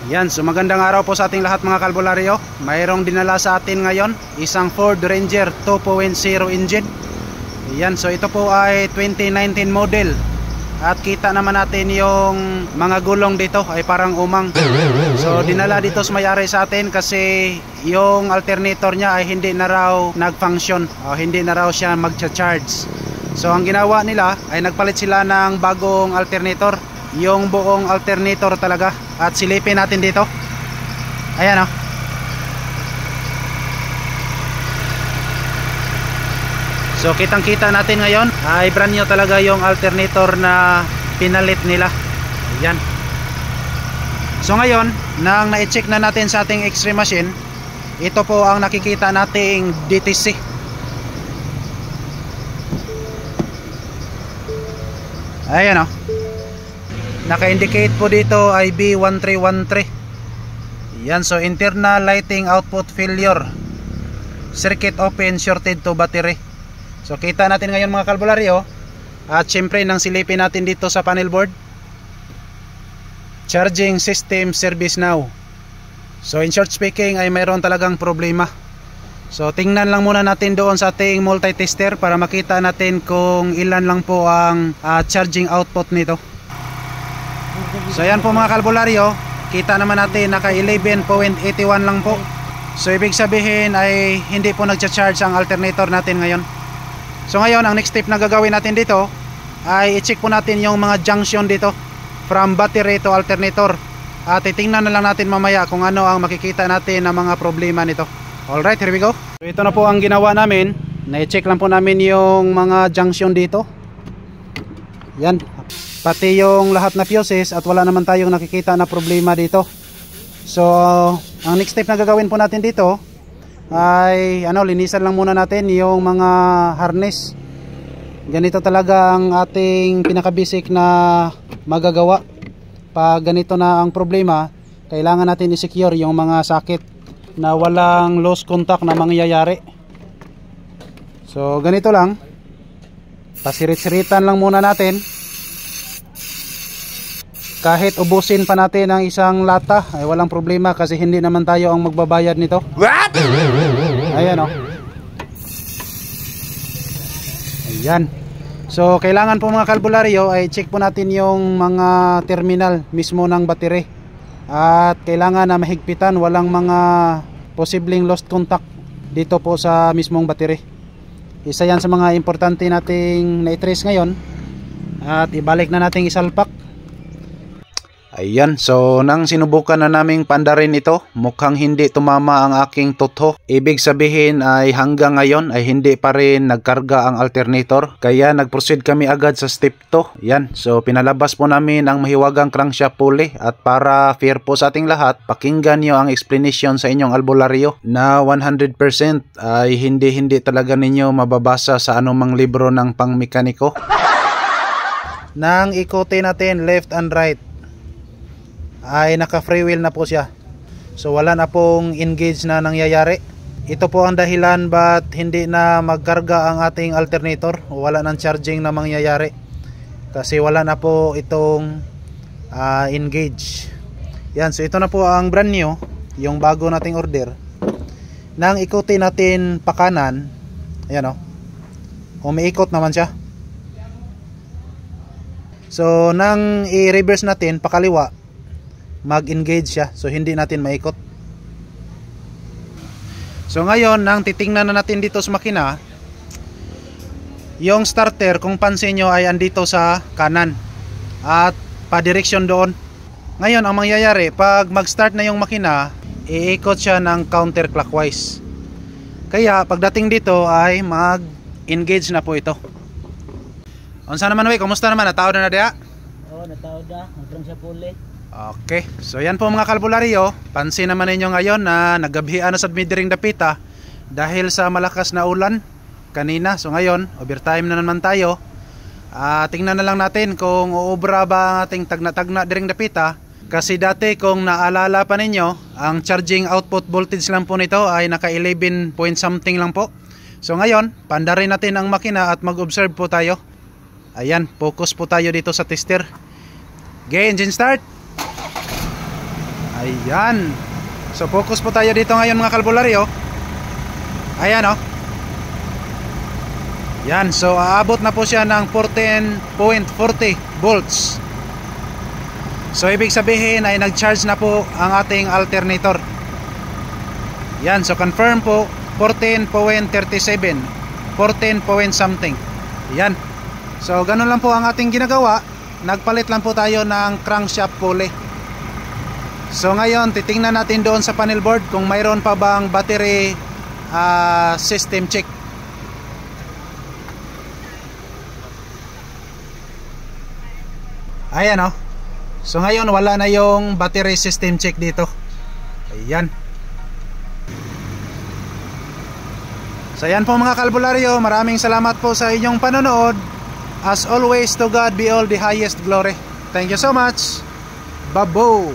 Yan, so magandang araw po sa ating lahat mga kalbularyo. Mayroong dinala sa atin ngayon, isang Ford Ranger 2.0 engine. Yan, so ito po ay 2019 model. At kita naman natin yung mga gulong dito ay parang umang. So dinala dito sa may-ari sa atin kasi yung alternator niya ay hindi na raw nag-function, o hindi na raw siya mag-charge. So ang ginawa nila ay nagpalit sila ng bagong alternator, yung buong alternator talaga. At silipin natin dito. Ayan o. So kitang kita natin ngayon ay brand new talaga yung alternator na pinalit nila. Ayan. So ngayon, nang na-check na natin sa ating X-ray machine, ito po ang nakikita nating DTC. Ayan o. Naka-indicate po dito ay B1313. Yan, so internal lighting output failure, circuit open, shorted to battery. So kita natin ngayon mga kalbularyo. At syempre nang silipin natin dito sa panel board, charging system service now. So in short speaking ay mayroon talagang problema. So tingnan lang muna natin doon sa ating multi-tester para makita natin kung ilan lang po ang charging output nito. So ayan po mga kalbularyo, kita naman natin naka 11.81 lang po. So ibig sabihin ay hindi po nagcha-charge ang alternator natin ngayon. So ngayon ang next step na gagawin natin dito ay i-check po natin yung mga junction dito from battery to alternator. At titingnan na lang natin mamaya kung ano ang makikita natin na mga problema nito. Alright, here we go. So ito na po ang ginawa namin. Na-check lang po namin yung mga junction dito. Yan, pati yung lahat na fuses, at wala naman tayong nakikita na problema dito. So ang next step na gagawin po natin dito ay linisan lang muna natin yung mga harness. Ganito talaga ang ating pinaka-basic na magagawa. Pag ganito na ang problema, kailangan natin i-secure yung mga socket na walang loose contact na mangyayari. So ganito lang, pasirit-siritan lang muna natin. Kahit ubusin pa natin ang isang lata ay walang problema kasi hindi naman tayo ang magbabayad nito. What? Ayan o. Ayan. So kailangan po mga kalbularyo ay check po natin yung mga terminal mismo ng battery. At kailangan na mahigpitan, walang mga posibleng lost contact dito po sa mismong battery. Isa yan sa mga importante nating na-trace ngayon. At ibalik na nating isalpak. Ayan, so nang sinubukan na naming pandarin ito, mukhang hindi tumama ang aking tutho. Ibig sabihin ay hanggang ngayon ay hindi pa rin nagkarga ang alternator. Kaya nag-proceed kami agad sa step 2. Yan, so pinalabas po namin ang mahiwagang crankshaft pulley. At para fair po sa ating lahat, pakinggan nyo ang explanation sa inyong albularyo na 100% ay hindi talaga ninyo mababasa sa anumang libro ng pangmekaniko. Nang ikutin natin left and right, ay naka free wheel na po siya. So wala na pong engage na nangyayari. Ito po ang dahilan ba't hindi na magkarga ang ating alternator, wala nang charging na mangyayari kasi wala na po itong engage. Yan, so ito na po ang brand new, yung bago nating order. Nang ikutin natin pa kanan, ayan o, umiikot naman siya. So nang i-reverse natin pa kaliwa, mag-engage siya, so hindi natin maikot. So ngayon, nang titingnan na natin dito sa makina, yung starter kung pansin nyo ay andito sa kanan at pa-direksyon doon. Ngayon ang mangyayari, pag mag-start na yung makina, iikot siya ng counterclockwise. Kaya pagdating dito ay mag-engage na po ito. Unsa naman wey, kumusta naman? Natawad na diya? Oo, natawad na. Magrang siya puli. Okay, so yan po mga kalbularyo. Pansin naman ninyo ngayon na naggabihan na sa Midiring Dapita dahil sa malakas na ulan kanina. So ngayon, overtime na naman tayo. Tingnan na lang natin kung uubra ba ang ating tagna-tagna Diring Dapita. Kasi dati kung naalala pa ninyo, ang charging output voltage lang po nito ay naka 11 point something lang po. So ngayon, pandarin natin ang makina at mag-observe po tayo. Ayan, focus po tayo dito sa tester. Okay, engine start. Ayan. So focus po tayo dito ngayon mga kalbularyo. Ayan o. Yan, so aabot na po siya ng 14.40 volts. So ibig sabihin ay nag-charge na po ang ating alternator. Yan, so confirm po 14.37, 14 point something. Yan. So ganun lang po ang ating ginagawa. Nagpalit lang po tayo ng crankshaft pulley. So ngayon titingnan natin doon sa panel board kung mayroon pa bang battery system check. Ayan o. So ngayon wala na yung battery system check dito. Ayan. So ayan po mga kalbularyo, maraming salamat po sa inyong panonood. As always, to God be all the highest glory. Thank you so much. Babo.